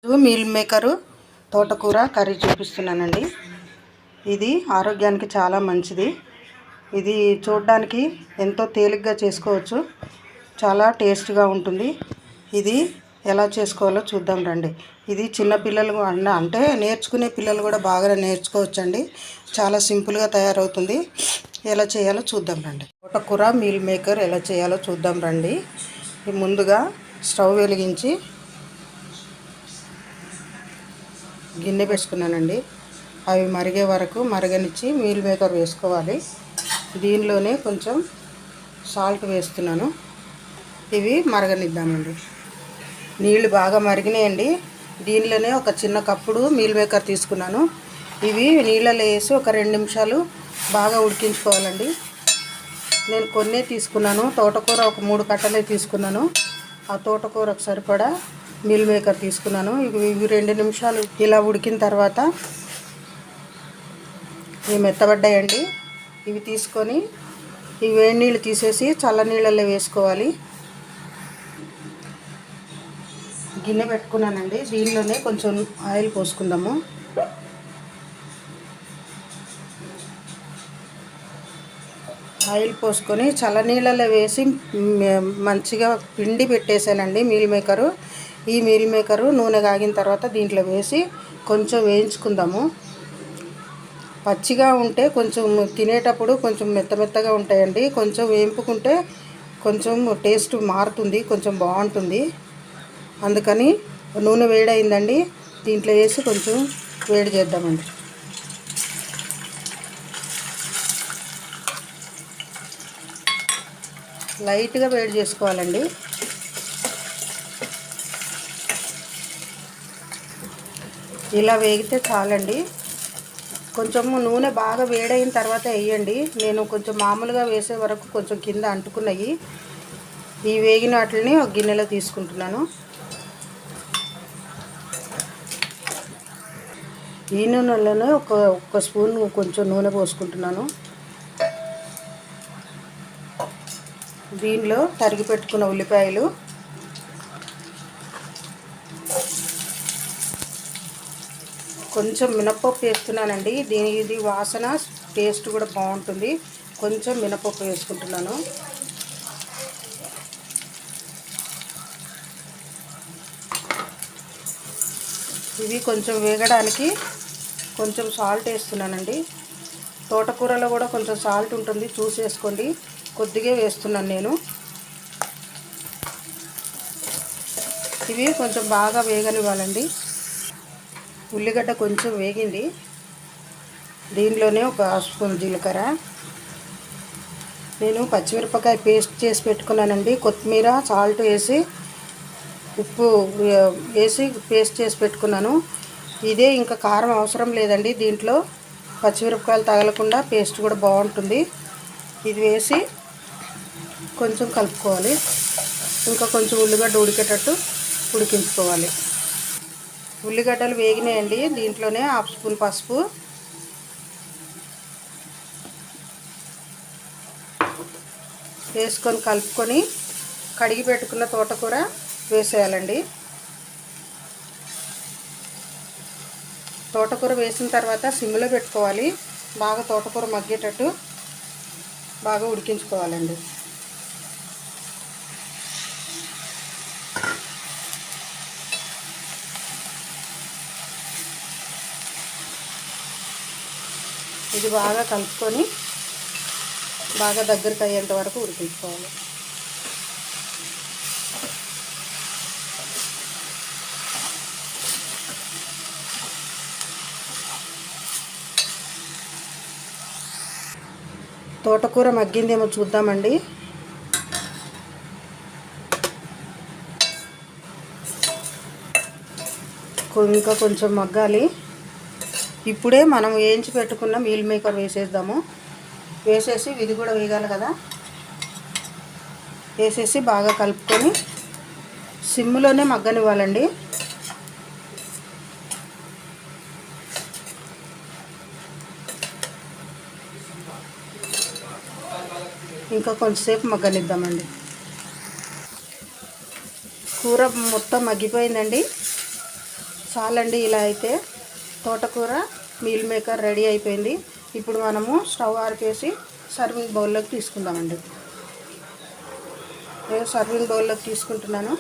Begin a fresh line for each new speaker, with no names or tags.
Meal maker తోటకూర curry చూపిస్తున్నానండి. ఇది ఆరోగ్యానికి చాలా మంచిది. ఇది చూడడానికి ఎంతో తేలిగ్గా చేసుకోవచ్చు, చాలా టేస్ట్గా ఉంటుంది. ఇది ఎలా చేసుకోవాలో చూద్దాం రండి. ఇది చిన్న పిల్లలు అంటే నేర్చుకునే పిల్లలు కూడా బాగా నేర్చుకోవచ్చండి. చాలా సింపుల్గా తయారవుతుంది. ఎలా చేయాలో చూద్దాం రండి. తోటకూర మీల్ మేకర్ ఎలా చేయాలో చూద్దాం రండి. ముందుగా స్టవ్ వెలిగించి గిన్నె పెట్టుకున్నానండి. అవి మరిగే వరకు మరగనిచ్చి మీల్ మేకర్ వేసుకోవాలి. దీనిలోనే కొంచెం సాల్ట్ వేస్తున్నాను. ఇవి మరగనిద్దామండి. నీళ్ళు బాగా మరిగినాయండి. దీనిలోనే ఒక చిన్న కప్పుడు మీల్ మేకర్ తీసుకున్నాను. ఇవి నీళ్ళలో వేసి ఒక 2 నిమిషాలు బాగా ఉడికించుకోవాలండి. నేను కొన్నే తీసుకున్నాను. తోటకూర ఒక 3 కట్టలే తీసుకున్నాను. ఆ తోటకూరకు సరిపడా మీల్ మేకర్ తీసుకున్నాను. ఇవి 2 నిమిషాలు ఇలా ఉడికిన తర్వాత ఇవి మెత్తబడ్డాయండి. ఇవి తీసుకొని ఈ వేడి నీళ్ళు తీసేసి చల్ల నీళ్ళల్లో వేసుకోవాలి. గిన్నె పెట్టుకున్నానండి. దీనిలోనే కొంచెం ఆయిల్ పోసుకుందాము. ఆయిల్ పోసుకొని చల్ల నీళ్ళలో వేసి మంచిగా పిండి పెట్టేశానండి మీల్ మేకరు. ఈ మీల్ మేకరు నూనె కాగిన తర్వాత దీంట్లో వేసి కొంచెం వేయించుకుందాము. పచ్చిగా ఉంటే కొంచెం తినేటప్పుడు కొంచెం మెత్తగా ఉంటాయండి. కొంచెం వేయింపుకుంటే కొంచెం టేస్ట్ మారుతుంది, కొంచెం బాగుంటుంది. అందుకని నూనె వేడైందండి. దీంట్లో వేసి కొంచెం వేడి చేద్దామండి. లైట్గా వేడి చేసుకోవాలండి. ఇలా వేగితే చాలండి. కొంచెం నూనె బాగా వేడైన తర్వాత వేయండి. నేను కొంచెం మామూలుగా వేసే వరకు కొంచెం కింద అంటుకున్నాయి. ఈ వేగిన వాటిని ఒక గిన్నెలో తీసుకుంటున్నాను. ఈ నూనెలోనే ఒక స్పూన్ కొంచెం నూనె పోసుకుంటున్నాను. దీనిలో తరిగి పెట్టుకున్న ఉల్లిపాయలు, కొంచెం మినపప్పు వేస్తున్నానండి. ఇది వాసన టేస్ట్ కూడా బాగుంటుంది. కొంచెం మినపప్పు వేసుకుంటున్నాను. ఇవి కొంచెం వేగడానికి కొంచెం సాల్ట్ వేస్తున్నానండి. తోటకూరలో కూడా కొంచెం సాల్ట్ ఉంటుంది, చూసేసుకోండి. కొద్దిగా వేస్తున్నాను నేను. ఇవి కొంచెం బాగా వేగనివ్వాలండి. ఉల్లిగడ్డ కొంచెం వేగింది. దీనిలోనే ఒక స్పూన్ జీలకర్ర, నేను పచ్చిమిరపకాయ పేస్ట్ చేసి పెట్టుకున్నానండి. కొత్తిమీర, సాల్ట్ వేసి ఉప్పు వేసి పేస్ట్ చేసి పెట్టుకున్నాను. ఇదే, ఇంకా కారం అవసరం లేదండి. దీంట్లో పచ్చిమిరపకాయలు తగలకుండా పేస్ట్ కూడా బాగుంటుంది. ఇది వేసి కొంచెం కలుపుకోవాలి. ఇంకా కొంచెం ఉల్లిగడ్డ ఉడికేటట్టు ఉడికించుకోవాలి. ఉల్లిగడ్డలు వేగినాయండి. దీంట్లోనే 1/2 స్పూన్ పసుపు, వేసుకొని కలుపుకొని కడిగి పెట్టుకున్న తోటకూర వేసేయాలండి. తోటకూర వేసిన తర్వాత సిమ్లో పెట్టుకోవాలి. బాగా తోటకూర మగ్గేటట్టు బాగా ఉడికించుకోవాలండి. ఇది బాగా కలుపుకొని బాగా దగ్గరికి అయ్యేంత వరకు ఉడికించుకోవాలి. తోటకూర మగ్గిందేమో చూద్దామండి. ఇంకా కొంచెం మగ్గాలి. ఇప్పుడే మనం వేయించి పెట్టుకున్న మీల్ మేకర్ వేసేద్దాము. వేసేసి ఇది కూడా వేగాలి కదా. వేసేసి బాగా కలుపుకొని సిమ్లోనే మగ్గనివ్వాలండి. ఇంకా కొంచెంసేపు మగ్గనిద్దామండి. కూర మొత్తం మగ్గిపోయిందండి. చాలండి. ఇలా అయితే తోటకూర మీల్ మేకర్ రెడీ అయిపోయింది. ఇప్పుడు మనము స్టవ్ ఆర్పేసి సర్వింగ్ బౌల్లోకి తీసుకుందామండి. నేను సర్వింగ్ బౌల్లోకి తీసుకుంటున్నాను.